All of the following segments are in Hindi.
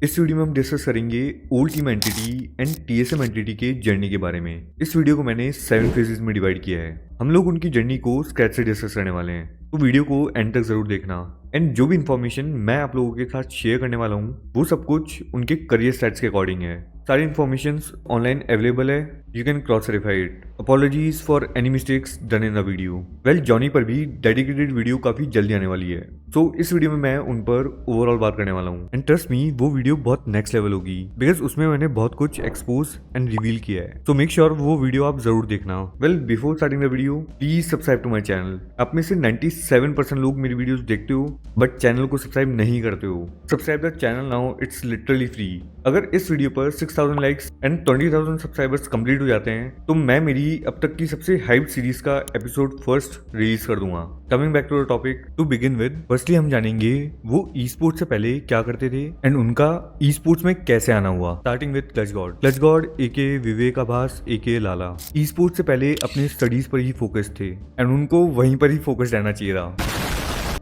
इस वीडियो में हम डिस्कस करेंगे old team Entity and TSM entity के जर्नी के बारे में। इस वीडियो को मैंने 7 फेजेस में डिवाइड किया है। हम लोग उनकी जर्नी को स्क्रैच से डिस्कस करने वाले हैं, तो वीडियो को एंड तक जरूर देखना। एंड जो भी इन्फॉर्मेशन मैं आप लोगों के साथ शेयर करने वाला हूँ वो सब कुछ उनके करियर स्टैट्स के अकॉर्डिंग है। सारी इन्फॉर्मेशन ऑनलाइन अवेलेबल है, you can cross verify it. Apologies for any mistakes done in the video. Well, Johnny पर भी डेडिकेटेड वीडियो काफी जल्दी आने वाली है, सो इस वीडियो में मैं उन पर ओवरऑल बात करने वाला हूँ। एंड ट्रस्ट मी, वो वीडियो बहुत नेक्स्ट लेवल होगी बिकॉज उसमें मैंने बहुत कुछ एक्सपोज एंड रिवील किया है। सो मेक श्योर वो वीडियो आप जरूर देखना। Well, before starting the video please subscribe to my channel. आप में से 97% लोग मेरी वीडियोस देखते हो बट चैनल को सब्सक्राइब नहीं करते हो। Subscribe the channel now, it's literally free. अगर इस वीडियो पर 6000 लाइक्स एंड 20,000 सब्सक्राइबर्स कंप्लीट हो जाते हैं तो मैं मेरी अब तक की सबसे हाइप सीरीज का एपिसोड फर्स्ट रिलीज कर दूंगा। Coming back to the topic, to begin with firstly हम जानेंगे वो ई स्पोर्ट्स से पहले क्या करते थे एंड उनका ई स्पोर्ट्स में कैसे आना हुआ। Starting with clutch god. Clutch god aka Vivek Abhas aka Lala e sports से पहले अपने स्टडीज पर ही फोकस थे एंड उनको वहीं पर ही फोकस रहना चाहिए था।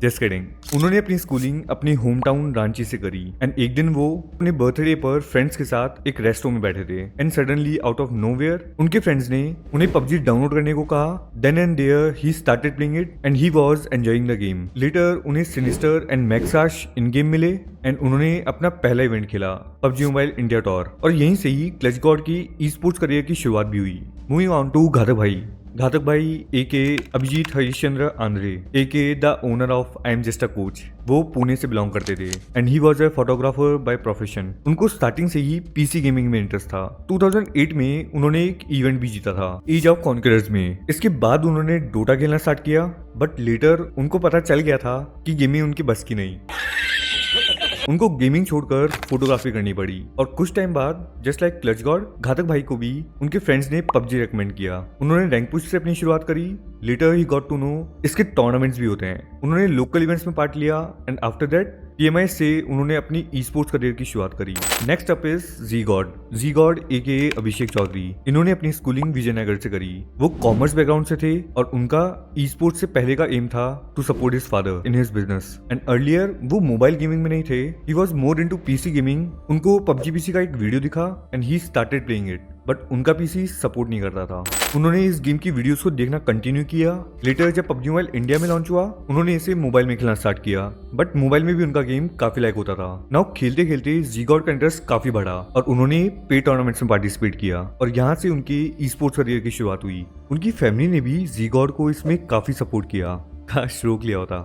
Just kidding. उन्होंने अपनी स्कूलिंग अपनी होम टाउन रांची से करी एंड एक दिन वो अपने बर्थडे पर फ्रेंड्स के साथ एक रेस्टोरेंट में बैठे थे and suddenly out of nowhere उनके फ्रेंड्स ने उन्हें पबजी डाउनलोड करने को कहा। Then and there he started playing it and he was enjoying the game. Later उन्हें सिनिस्टर एंड मैक्साश इन गेम मिले एंड उन्होंने अपना पहला इवेंट खेला, पबजी मोबाइल इंडिया टूर, और यहीं से ही क्लच गॉड की ई स्पोर्ट्स करियर की शुरुआत भी हुई। मूविंग ऑन टू घातक भाई। घातक भाई aka Abhijeet Harishchandra Andhare aka the owner of I am just a coach. वो पुणे से बिलोंग करते थे and he was a photographer by profession. उनको स्टार्टिंग से ही पीसी गेमिंग में इंटरेस्ट था। 2008 में उन्होंने एक इवेंट भी जीता था, एज ऑफ कॉन्करर्स में। इसके बाद उन्होंने डोटा खेलना स्टार्ट किया बट लेटर उनको पता चल गया था कि गेमिंग उनकी बस की नहीं। उनको गेमिंग छोड़कर फोटोग्राफी करनी पड़ी और कुछ टाइम बाद जस्ट लाइक क्लच गॉड, घातक भाई को भी उनके फ्रेंड्स ने पबजी रेकमेंड किया। उन्होंने रैंक पुश से अपनी शुरुआत करी। Later he got to know इसके टूर्नामेंट्स भी होते हैं। उन्होंने लोकल इवेंट्स में पार्ट लिया एंड आफ्टर दैट PMI से उन्होंने अपनी ई स्पोर्ट्स करियर की शुरुआत करी। Next up is G god aka Abhishek Choudhary. इन्होंने अपनी स्कूलिंग विजयनगर से करी। वो कॉमर्स बैकग्राउंड से थे और उनका ई स्पोर्ट्स से पहले का एम था to support his father in his business. And earlier वो मोबाइल गेमिंग में नहीं थे, he was more into PC gaming. उनको पबजी पीसी का एक वीडियो दिखा and he started playing it but उनका पीसी सपोर्ट नहीं करता था। उन्होंने इस गेम की वीडियोस को देखना कंटिन्यू किया। लेटर जब पबजी मोबाइल इंडिया में लॉन्च हुआ उन्होंने इसे मोबाइल में खेलना स्टार्ट किया बट मोबाइल में भी उनका गेम काफी लाइक होता था। नाउ खेलते खेलते जी गॉड का इंटरेस्ट काफी बढ़ा और उन्होंने पे टूर्नामेंट्स में पार्टिसिपेट किया और यहाँ से उनकी ई स्पोर्ट्स करियर की शुरुआत हुई। उनकी फैमिली ने भी जी गॉड को इसमें काफी सपोर्ट किया। काश रोक लिया होता।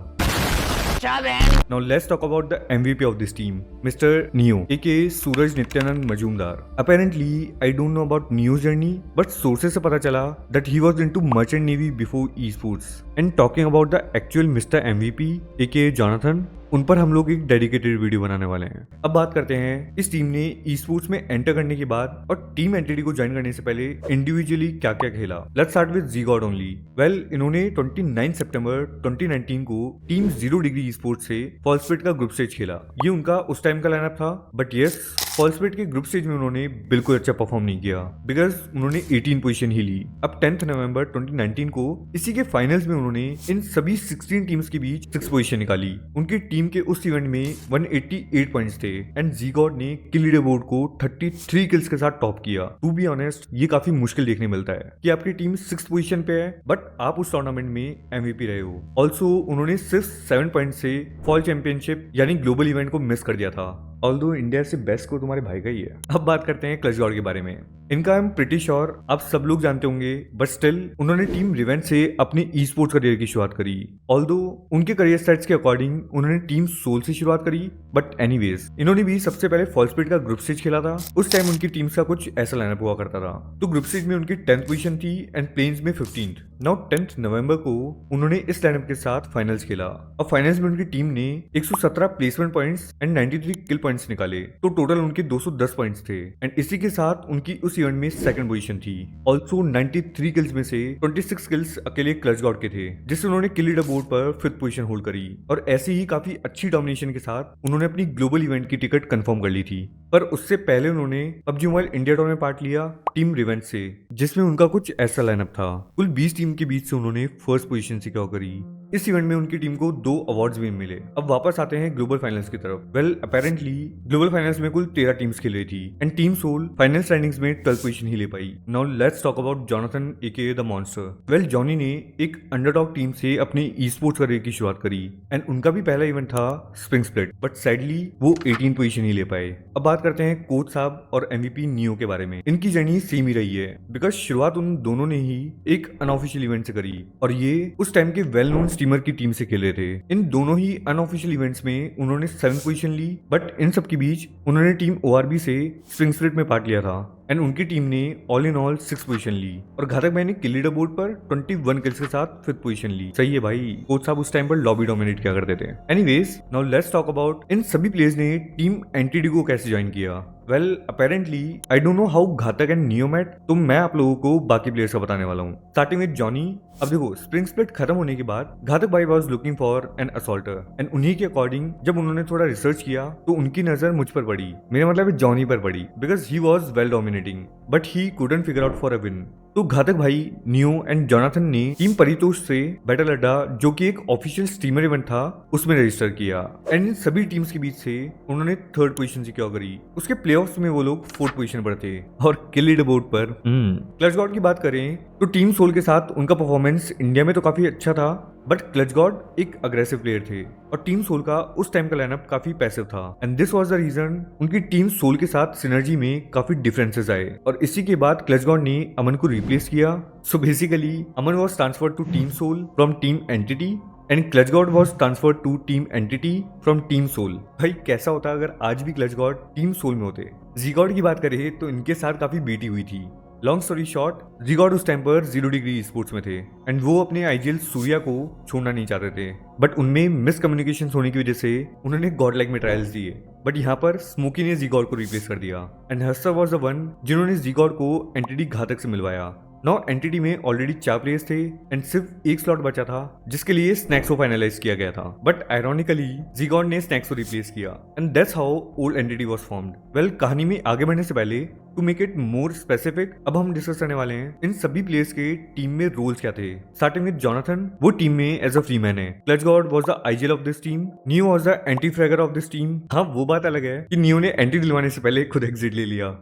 Now let's talk about the MVP of this team, Mr. Neo, aka Suraj Nityanand Majumdar. Apparently, I don't know about Neo's journey, but sources से पता चला that he was into merchant navy before esports. And talking about the actual Mr. MVP, aka Jonathan, उन पर हम लोग एक डेडिकेटेड वीडियो बनाने वाले हैं। अब बात करते हैं इस टीम ने ई स्पोर्ट्स में एंटर करने के बाद और टीम एंटिटी को ज्वाइन करने से पहले इंडिविजुअली क्या क्या खेला। Let's start with G God only. Well, इन्होंने 29 सितंबर 2019 को टीम 0 डिग्री ई स्पोर्ट्स से फॉल्सपिट का ग्रुप स्टेज खेला। ये उनका उस टाइम का लाइनअप था बट यस, फॉल्सपिट के ग्रुप स्टेज में उन्होंने बिल्कुल अच्छा परफॉर्म नहीं किया बिकॉज उन्होंने 18 पोजीशन ही ली। अब 10 नवंबर 2019 को इसी के फाइनल्स में उन्होंने इन सभी 16 टीम्स के बीच 6 पोजीशन निकाली। उनकी टीम के उस इवेंट में 188 पॉइंट्स थे एंड जी गॉड ने किल लीडर बोर्ड को 33 किल्स के साथ टॉप किया। टू बी ऑनेस्ट, ये काफी मुश्किल देखने मिलता है कि आपकी टीम 6th पोजीशन पे है बट आप उस टूर्नामेंट में MVP रहे हो। ऑल्सो उन्होंने सिर्फ 7 पॉइंट से फॉल चैंपियनशिप यानी ग्लोबल इवेंट को मिस कर दिया था। ऑल्दो इंडिया से बेस्ट को तुम्हारे भाई का ही है। अब बात करते हैं क्लच गॉड के बारे में। इनका आई एम प्रिटी श्योर आप सब लोग जानते होंगे बट स्टिल उन्होंने टीम रिवेंज से अपनी ई स्पोर्ट्स करियर की शुरुआत करी। ऑल्दो उनके करियर स्टैट्स के अकॉर्डिंग उन्होंने टीम सोल से शुरुआत करी बट एनीवेज इन्होंने भी सबसे पहले फॉल्सपिट का ग्रुप स्टेज खेला था। उस टाइम उनकी टीम का कुछ ऐसा लाइनअप हुआ करता था। तो ग्रुप स्टेज में उनकी 10th पोजीशन थी एंड प्लेन्स में 15th। नाउ 10 नवंबर को उन्होंने इस लाइनअप के साथ फाइनल्स खेला और फाइनल्स में उनकी टीम ने 117 placement points and 93 kill points निकाले। तो टोटल उनके 210 पॉइंट्स थे एंड इसी के साथ उनकी उस इवेंट में सेकंड पोजीशन थी। ऑल्सो 93 किल्स में से 26 किल्स अकेले क्लच गॉड के थे जिससे उन्होंने किल लीडर बोर्ड पर 5th पोजीशन होल्ड करी और ऐसे ही काफी अच्छी डोमिनेशन के साथ उन्होंने अपनी ग्लोबल इवेंट की टिकट कंफर्म कर ली थी। पर उससे पहले उन्होंने पबजी मोबाइल इंडिया टूर में पार्ट लिया टीम रिवेंज से जिसमें उनका कुछ ऐसा लाइनअप था। कुल 20 टीम के बीच से उन्होंने फर्स्ट पोजीशन सिक्योर करी। इस इवेंट में उनकी टीम को 2 अवार्ड्स भी मिले। अब वापस आते हैं ग्लोबल फाइनल्स की तरफ। वेल अपेरेंटली ग्लोबल फाइनल्स में कुल 13 टीम्स खेल रही थी and team Soul final standings में 12 पोजीशन ही ले पाई। Now let's talk about Jonathan aka the monster. Well Jonny ने एक अंडरडॉग टीम से अपनी ई स्पोर्ट्स करियर की शुरुआत करी एंड उनका भी पहला इवेंट था स्प्रिंग स्प्लिट, बट सैडली वो 18 पोजीशन ही ले पाए। अब बात करते हैं कोच साहब और एमवीपी नियो के बारे में। इनकी जर्नी सेम ही रही है बिकॉज शुरुआत उन दोनों ने ही एक अनऑफिशियल इवेंट से करी और ये उस टाइम के वेल नोन स्ट्रीमर की टीम से खेल रहे थे। इन दोनों ही अनऑफिशियल इवेंट्स में उन्होंने 7 पोजीशन ली, बट इन सब के बीच उन्होंने टीम ओआरबी से स्प्रिंग स्प्लिट में पार्ट लिया था एंड उनकी टीम ने ऑल इन ऑल 6 पोजीशन ली और घातक भाई ने किल लीडर बोर्ड पर 21 किल्स के साथ 5th पोजीशन ली। सही है भाई, कोच साहब उस टाइम पर लॉबी डोमिनेट किया करते थे। Anyways now let's talk about in सभी प्लेयर्स ने टीम एंटीडी को कैसे ज्वाइन किया। Well apparently I don't know how घातक एंड नियोमैट, तो मैं आप लोगों को बाकी प्लेयर्स का बताने वाला हूँ। Starting with Johnny. अब देखो स्प्रिंग स्प्लिट खत्म होने के बाद घातक भाई was looking for an assaulter and उन्हीं के अकॉर्डिंग जब उन्होंने थोड़ा रिसर्च किया तो उनकी नजर मुझ पर पड़ी, मेरा मतलब जॉनी पर पड़ी, because he was well dominating but he couldn't figure out for a win. तो घातक भाई, नियो एंड जोनाथन ने टीम परितोष से बैटल अड्डा, जो कि एक ऑफिशियल स्ट्रीमर इवेंट था, उसमें रजिस्टर किया एंड इन सभी टीम्स के बीच से उन्होंने 3rd पोजीशन सिक्योर करी। उसके प्लेऑफ्स में वो लोग 4th पोजीशन पर थे और किल लीडर बोर्ड पर क्लच गॉड की बात करें तो टीम सोल के साथ उनका परफॉर्मेंस इंडिया में तो काफी अच्छा था, बट क्लच गॉड एक अग्रेसिव प्लेयर थे और टीम सोल का उस टाइम का लाइनअप काफी पैसिव था and this was the reason उनकी टीम सोल के साथ सिनर्जी में काफी डिफरेंसेस आए और इसी के बाद क्लच गॉड ने अमन को रिप्लेस किया। So basically Aman was transferred to team Soul from team Entity and Clutch God was transferred to team entity from team Soul. भाई कैसा होता अगर आज भी क्लच गॉड टीम सोल में होते। जी गॉड की बात करें तो इनके साथ काफी बेटी हुई थी। लॉन्ग स्टोरी शॉर्ट, जी गॉड उस टाइम पर 0 डिग्री स्पोर्ट्स में थे एंड वो अपने आईजीएल सूर्या को छोड़ना नहीं चाहते थे, बट उनमें मिसकम्युनिकेशन होने की वजह से उन्होंने गॉड लाइक में ट्रायल्स दिए, बट यहाँ पर स्मोकी ने जी गॉड को रिप्लेस कर दिया एंड हस्टर वाज द वन जिन्होंने जी गॉड को एंटिटी घातक से मिलवाया। नाउ एंटिटी में ऑलरेडी 4 प्लेयर्स थे एंड सिर्फ एक स्लॉट बचा था जिसके लिए स्नैक्स को फाइनलाइज किया गया था, बट आयरॉनिकली जी गॉड ने स्नैक्स को रिप्लेस किया and that's how old Entity was formed. Well कहानी में आगे बढ़ने से पहले to make it more specific, अब हम डिस्कस करने वाले हैं इन सभी प्लेयर्स के टीम में रोल्स क्या थे। स्टार्टिंग विद जोनाथन, वो टीम में एज अ फ्री मैन है। Clutch God was the IGL of this team, neo was the anti fragger of this team. हाँ वो बात अलग है कि नियो ने एंटी दिलवाने से पहले खुद एग्जिट ले लिया।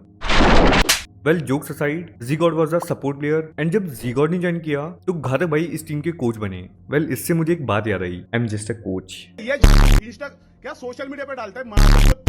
Well jokes aside, G God was a support player and जब जी गॉड ने ज्वाइन किया तो घातक भाई इस टीम के कोच बने। वेल इससे मुझे एक बात याद आई, I am just a coach. ये इंस्टा क्या सोशल मीडिया पे डालता है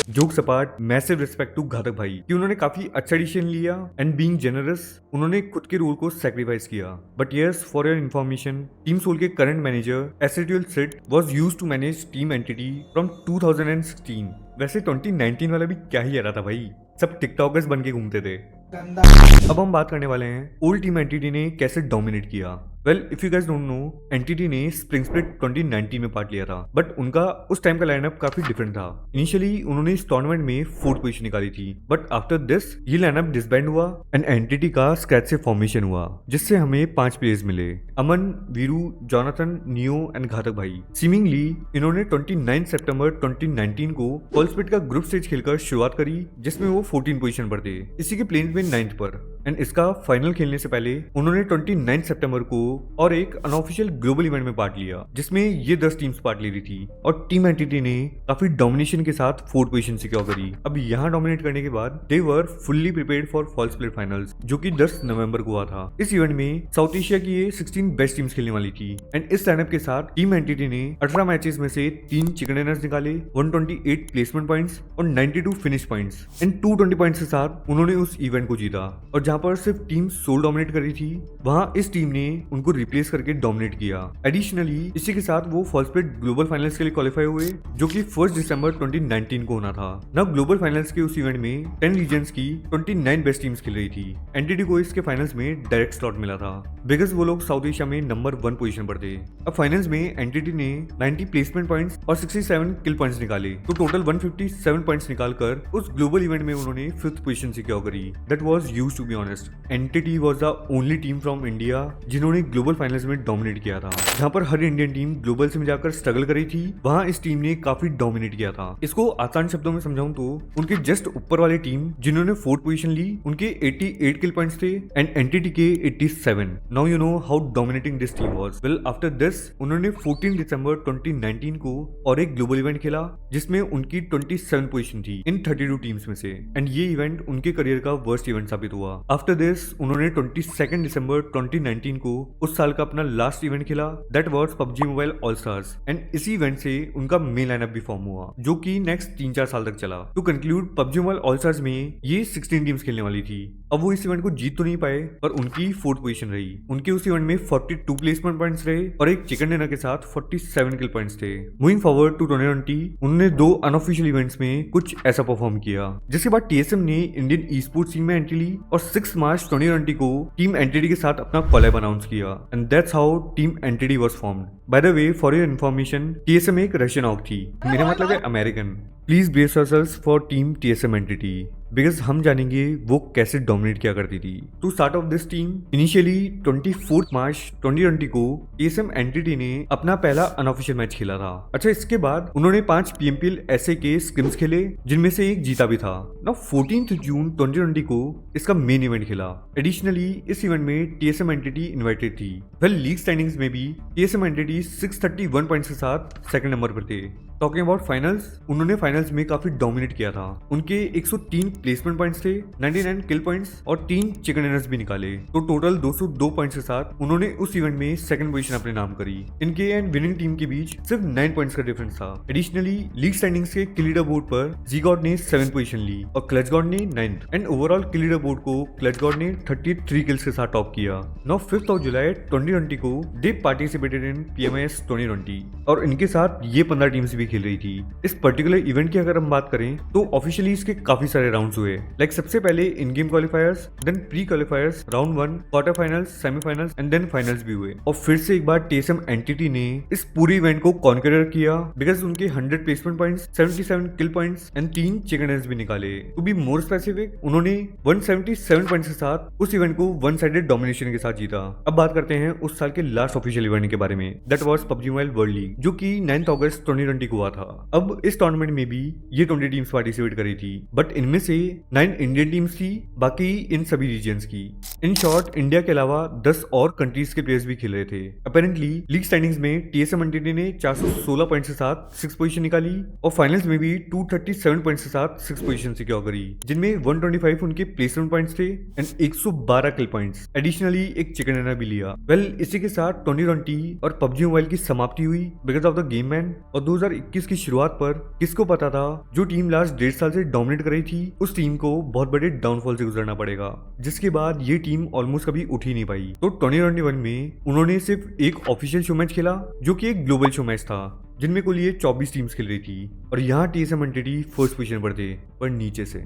jokes apart, massive respect to Ghatak भाई कि उन्होंने काफी अच्छा डिसीजन लिया एंड बीइंग जेनरस उन्होंने खुद के रोल को सैक्रिफाइस किया। But yes for your information, team Soul के करंट मैनेजर एसेट्यूल सिट was used to manage team entity from 2016। वैसे 2019 वाला भी क्या ही आ रहा था भाई, सब टिकटॉकर्स बन के घूमते थे। अब हम बात करने वाले हैं ओल्ड टीम एंटिटी ने कैसे डोमिनेट किया। Well if you guys don't know, entity ने स्प्रिंग स्प्लिट 2019 में पार्ट लिया था, बट उनका उस टाइम का लाइनअप काफी डिफरेंट था। इनिशियली उन्होंने इस टूर्नामेंट में 4th पोजीशन निकाली थी, बट आफ्टर दिस ये लाइनअप डिसबैंड हुआ एंड एंटिटी का स्क्रैच से फॉर्मेशन हुआ जिससे हमें 5 प्लेयर्स मिले, अमन, वीरू, जोनाथन, नियो एंड घातक भाई। सीमिंगली इन्होंने 29 सितंबर 2019 को फॉल स्प्लिट का ग्रुप स्टेज खेलकर शुरुआत करी जिसमें वो 14 पोजीशन पर थे, इसी के प्लेन्स में 9th पर एंड इसका फाइनल खेलने से पहले उन्होंने 29 सितंबर को और एक अनऑफिशियल ग्लोबल इवेंट में पार्ट लिया जिसमें ये 10 टीम्स पार्ट ले रही थी और टीम एंटिटी ने काफी डोमिनेशन के साथ 4th पोजीशन सिक्योर करी। अब यहाँ डोमिनेट करने के बाद they were fully prepared for fall split finals जो कि 10 नवंबर को हुआ था। इस इवेंट में साउथ एशिया की ये 16 बेस्ट टीम्स खेलने वाली थी एंड इस लाइनअप के साथ टीम एंटिटी ने 18 मैचेस में से 3 चिकन डिनर्स निकाले, 128 प्लेसमेंट पॉइंट्स और 92 फिनिश पॉइंट्स एंड 220 पॉइंट्स के साथ उन्होंने उस इवेंट को जीता। और जहां पर सिर्फ टीम सोल डोमिनेट कर रही थी वहां इस टीम ने उनको रिप्लेस करके डोमिनेट किया। एडिशनली इसी के साथ वो फॉल स्प्लिट ग्लोबल फाइनल्स के लिए क्वालिफाई हुए जो कि 1 दिसंबर 2019 को होना था। ना ग्लोबल फाइनल्स के उस इवेंट में 10 रीजन्स की 29 बेस्ट टीम्स खेल रही थी। एंटिटी को इसके फाइनल्स में डायरेक्ट स्लॉट मिला था बिकॉज वो लोग साउथ एशिया में नंबर 1 पोजीशन पर थे। अब फाइनल्स में एंटिटी ने 90 प्लेसमेंट पॉइंट्स और 67 किल पॉइंट्स निकाले तो टोटल 157 पॉइंट्स निकालकर उस ग्लोबल इवेंट में उन्होंने 5th पोजीशन सिक्योर करी। That was huge to be honest, Entity was the only team from India जिन्होंने ग्लोबल फाइनल्स में डोमिनेट किया था। जहां पर हर इंडियन टीम ग्लोबल से में जाकर स्ट्रगल करी थी, वहां इस टीम ने काफी डोमिनेट किया था। इसको आसान शब्दों में समझाऊं तो उनके जस्ट ऊपर वाली टीम जिन्होंने 4th पोजीशन ली, उनके 88 किल पॉइंट्स थे एंड एंटिटी के 87। Now you know how dominating this team was. Well after this उन्होंने 14 दिसंबर 2019 को और एक ग्लोबल इवेंट खेला जिसमें उनकी 27 पोजीशन थी इन 32 टीम्स में से, एंड ये इवेंट उनके करियर का वर्स्ट इवेंट साबित हुआ। आफ्टर दिस उन्होंने 22 दिसंबर 2019 को उस साल का अपना लास्ट इवेंट खेला, that was PUBG mobile all stars, and इसी इवेंट से उनका मेन लाइनअप भी फॉर्म हुआ जो कि नेक्स्ट 3-4 साल तक चला। To conclude, PUBG mobile all stars में ये 16 टीम्स खेलने वाली थी। अब वो इस इवेंट को जीत तो नहीं पाए पर उनकी 4th पोजीशन रही। उनके उस इवेंट में 42 प्लेसमेंट पॉइंट्स रहे और एक चिकन डिनर के साथ 47 किल पॉइंट्स थे। मूविंग फॉरवर्ड टू 2020, उन्होंने 2 अनऑफिशियल इवेंट्स में कुछ ऐसा परफॉर्म किया, जिसके बाद टीएसएम ने इंडियन ई स्पोर्ट्स टीम में एंट्री ली और 6 मार्च 2020 को टीम एंटिटी के साथ अपना कोलैब अनाउंस किया, and that's how team Entity was formed. By the way, for your information, TSM एक रशियन ऑर्ग थी, मेरा मतलब है American. Please brace yourselves for team TSM Entity because हम जानेंगे वो कैसे डोमिनेट किया करती थी। To start off this team, initially 24 मार्च 2020 को टीएसएम एंटिटी ने अपना पहला अनऑफिशियल मैच खेला था। अच्छा, इसके बाद उन्होंने 5 पीएमपीएल ऐसे के स्क्रिम्स खेले जिनमें से एक जीता भी था। ना 14 जून 2020 को इसका मेन इवेंट खेला। एडिशनली इस इवेंट में टीएसएम एंटिटी इन्वाइटेड थी। वेल, लीग स्टैंडिंग्स में भी टीएसएम एंटिटी 631 पॉइंट्स के साथ सेकंड नंबर पर थे। टॉकिंग अबाउट फाइनल्स, उन्होंने फाइनल्स में काफी डोमिनेट किया था। उनके 103 प्लेसमेंट पॉइंट्स थे, 99 किल पॉइंट्स और 3 चिकन डिनर्स भी निकाले, तो टोटल 202 पॉइंट्स के साथ उन्होंने उस इवेंट में सेकंड पोजीशन अपने नाम करी। इनके एंड विनिंग टीम के बीच सिर्फ 9 पॉइंट्स का डिफरेंस था। एडिशनली लीग स्टैंडिंग्स के किल लीडर बोर्ड पर जी-गॉड ने 7th पोजीशन ली और क्लच गॉड ने 9th, and overall kill leader board को क्लच गॉड ने 33 किल्स के साथ टॉप किया। नाउ 5 जुलाई 2020 को दे पार्टिसिपेटेड इन PMIS 2020 और इनके साथ ये 15 टीम्स भी खेल रही थी। इस पर्टिकुलर इवेंट की अगर हम बात करें तो ऑफिशियली इसके काफी सारे राउंड्स हुए, लाइक सबसे पहले in game qualifiers, then pre qualifiers, round 1, quarter finals, semifinals and then finals भी हुए। और फिर से एक बार टीएसएम एंटिटी ने इस पूरे इवेंट को कॉन्करर किया बिकॉज उनके 100 placement points, 77 kill points and 3 chicken dinners भी निकाले। टू बी मोर स्पेसिफिक, उन्होंने 177 पॉइंट्स के साथ उस इवेंट को वन साइडेड डोमिनेशन के साथ जीता। अब बात करते हैं उस साल के लास्ट ऑफिशियल इवेंट के बारे में, that was PUBG mobile world league, जो कि 9 अगस्त 2020 को हुआ था। अब इस टूर्नामेंट में भी ये 20 टीम्स पार्टिसिपेट करी थी, बट इनमें से 9 इंडियन टीम्स थी, बाकी इन सभी रीजन्स की। इन शॉर्ट, इंडिया के अलावा 10 और कंट्रीज के प्लेयर्स भी खेल रहे थे। अपेरेंटली लीग स्टैंडिंग्स में टीएसएम एंटिटी ने 416 पॉइंट्स के साथ 6 पोजीशन निकाली और फाइनल्स में भी 237 पॉइंट्स के साथ 6 पोजीशन सिक्योर करी, जिनमें 125 उनके प्लेसमेंट पॉइंट्स थे एंड 112 किल पॉइंट्स। एडिशनली एक चिकन डिनर भी लिया। वेल, इसी के साथ 2020 और पबजी मोबाइल की समाप्ति हुई because of the game ban. और 2021 की शुरुआत पर किसको पता था, जो टीम लास्ट 1.5 साल से डोमिनेट कर रही थी उस टीम को बहुत बड़े डाउनफॉल से गुजरना पड़ेगा, जिसके बाद ये टीम ऑलमोस्ट कभी उठ ही नहीं पाई। तो 2021 में उन्होंने सिर्फ एक ऑफिशियल शो मैच खेला जो कि एक ग्लोबल शो मैच था, जिनमें कुल ये 24 टीम्स खेल रही थी और यहाँ टीएसएम एंटिटी फर्स्ट पोजीशन पर थे, पर नीचे से।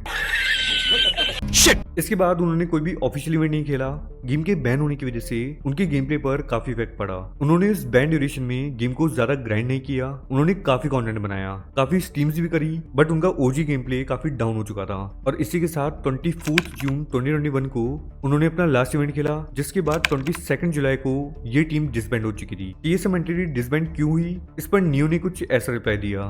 इसके बाद उन्होंने कोई भी ऑफिशियल इवेंट नहीं खेला। गेम के बैन होने की वजह से उनके गेम प्ले पर काफी इफेक्ट पड़ा। उन्होंने इस बैन ड्यूरेशन में गेम को ज्यादा ग्राइंड नहीं किया। उन्होंने काफी कंटेंट बनाया, काफी स्ट्रीम्स भी करी, बट उनका ओजी गेम प्ले काफी डाउन हो चुका था। और इसी के साथ 24 जून 2021 को उन्होंने अपना लास्ट इवेंट खेला, जिसके बाद 22 जुलाई को ये टीम डिसबैंड हो चुकी थी। टीएसएम एंटिटी डिसबैंड क्यों हुई, इस पर नियो ने कुछ ऐसा रिप्लाई दिया।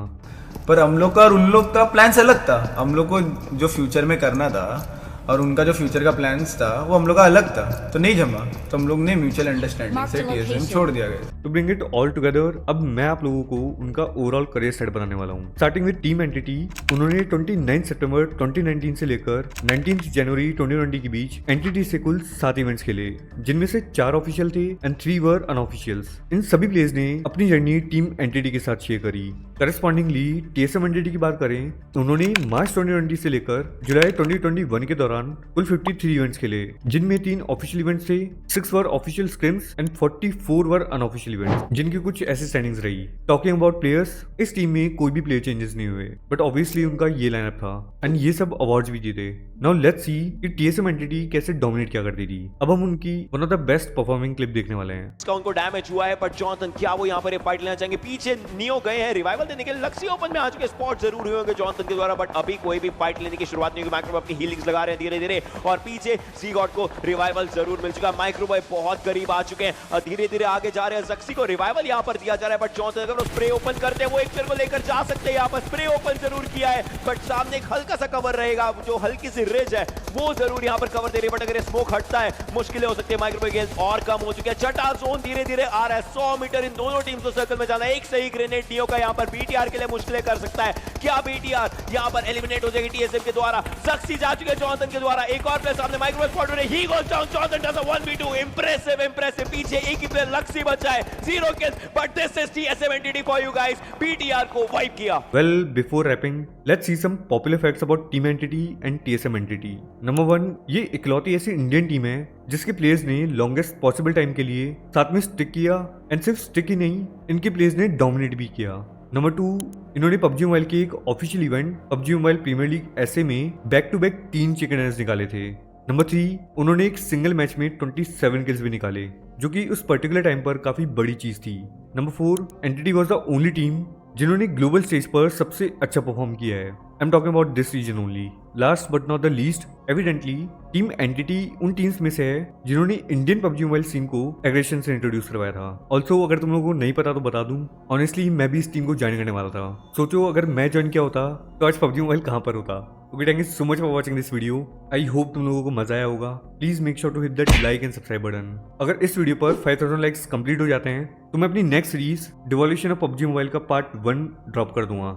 पर हम लोग का और उन लोग का प्लान्स अलग था। हम लोग को जो फ्यूचर में करना था और उनका जो फ्यूचर का प्लान्स था वो हम लोग का अलग था, तो नहीं जमा, तो हम लोग ने म्यूचुअल अंडरस्टैंडिंग से टीएसएम छोड़ दिया गया। To bring it all together, अब मैं आप लोगों को उनका ओवरऑल करियर सेट बनाने वाला हूँ। स्टार्टिंग विद टीम एंटिटी, उन्होंने 29 सितंबर 2019 से लेकर 19 जनवरी 2020 के बीच एंटिटी से कुल 7 इवेंट्स खेले, जिनमें से 4 ऑफिशियल थे एंड 3 वर अनऑफिशियल्स। इन सभी प्लेयर्स ने अपनी जर्नी टीम एंटिटी के साथ शेयर करी। करस्पॉन्डिंगली टीएसएम एंटिटी की बात करें तो उन्होंने मार्च 2020 से लेकर जुलाई 2021 के दौरान कुल 53 इवेंट्स खेले, जिनमें 3 ऑफिशियल इवेंट्स थे, 6 were official scrims and 44 were unofficial event जिनकी कुछ ऐसी स्टैंडिंग्स रही। टॉकिंग अबाउट प्लेयर्स, इस टीम में कोई भी प्लेयर चेंजेस नहीं हुए, बट ऑब्वियसली उनका ये लाइनअप था एंड ये सब अवार्ड्स भी जीते। नाउ लेट्स सी कि टीएसएम एंटिटी कैसे डोमिनेट क्या करती थी। अब हम उनकी one of the best performing clip देखने वाले हैं। इसका उनको डैमेज हुआ है, बट जॉनसन क्या वो यहाँ पर ये फाइट लेना चाहेंगे? पीछे नियो गए हैं रिवाइवल देने के लिए, लक्सी ओपन में आ चुके, स्पॉट जरूर हुए होंगे जॉनसन के द्वारा, बट अभी कोई भी फाइट लेने की शुरुआत नहीं हुई। माइक्रो अपनी हीलिंग्स लगा रहे हैं धीरे धीरे, और पीछे सी गॉड को रिवाइवल जरूर मिल चुका है। माइक्रो बॉय बहुत करीब आ चुके हैं, धीरे धीरे आगे जा रहे हैं। जक्सी को रिवाइवल यहाँ पर दिया जा रहा है, बट जॉनसन अगर वो स्प्रे ओपन करते हैं वो एक प्लेयर को लेकर जा सकते हैं। यहाँ पर स्प्रे ओपन जरूर किया है, बट सामने एक हल्का सा कवर रहेगा, जो हल्की सी रिज है वो जरूर यहाँ पर कवर दे रही है, बट अगर स्मोक हटता है मुश्किलें हो सकती है। माइक्रो गेंद और कम हो चुके हैं, छठा जोन धीरे धीरे आ रहा है। 100 मीटर इन दोनों टीम्स को सर्कल में जाना है। एक सही ग्रेनेड नियो का यहाँ पर बीटीआर के लिए मुश्किलें कर सकता है। क्या बीटीआर यहाँ पर एलिमिनेट हो जाएगी टीएसएम के द्वारा? जक्सी जा चुके हैं जॉनसन के द्वारा, एक और प्लेयर सामने माइक्रो स्पॉट हो रहे, ही goes down, Johnson does a 1v2, impressive impressive. पीछे एक ही प्लेयर लक्सी बचा है, 0 kills, but this is TSM Entity for you guys. BTR को वाइप किया। Well, before wrapping, let's see some popular facts about Team Entity and TSM Entity. Number 1, ये इकलौती ऐसी इंडियन टीम है जिसके प्लेयर्स ने लॉन्गेस्ट पॉसिबल टाइम के लिए साथ में स्टिक किया, एंड सिर्फ स्टिक ही नहीं, इनके प्लेयर्स ने डोमिनेट भी किया। नंबर 2, इन्होंने पबजी मोबाइल के एक official event PUBG mobile premier league ऐसे में back to back 3 chicken dinners निकाले थे। नंबर 3, उन्होंने एक सिंगल मैच में 27 किल्स भी निकाले, जो कि उस पर्टिकुलर टाइम पर काफी बड़ी चीज थी। Number 4, Entity was the only team जिन्होंने ग्लोबल स्टेज पर सबसे अच्छा परफॉर्म किया है। I am talking about this region only. Last but not the least, evidently team Entity उन टीम्स में से है जिन्होंने इंडियन पबजी मोबाइल सीन को एग्रेशन से इंट्रोड्यूस करवाया था। ऑल्सो अगर तुम लोगों को नहीं पता तो बता दूं, ऑनेस्टली मैं भी इस टीम को ज्वाइन करने वाला था। सोचो अगर मैं ज्वाइन किया होता तो आज पबजी मोबाइल कहाँ पर होता। Okay, thank you so much for watching this video. I hope तुम लोगों को मजा आया होगा। Please make sure to hit that like and subscribe button. अगर इस वीडियो पर 5000 लाइक्स कंप्लीट हो जाते हैं तो मैं अपनी next series devolution of PUBG mobile का पार्ट 1 ड्रॉप कर दूंगा।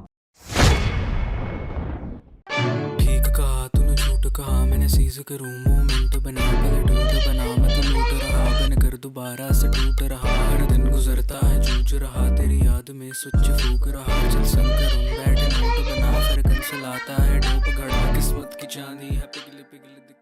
ठीक कहा तूने, झूठ कहा मैंने, सीज करूं मोमेंट बना, पहले टूट बना, मैं तो लूट रहा, बन कर दोबारा से टूट रहा। हर दिन गुजरता है जूझ रहा, तेरी याद में स्विच फूक रहा। चल संग करूं बैठ नोट बना, फिर कंसल आता है डोप घड़ा, किस्मत की चांदी है पिघले पिघले।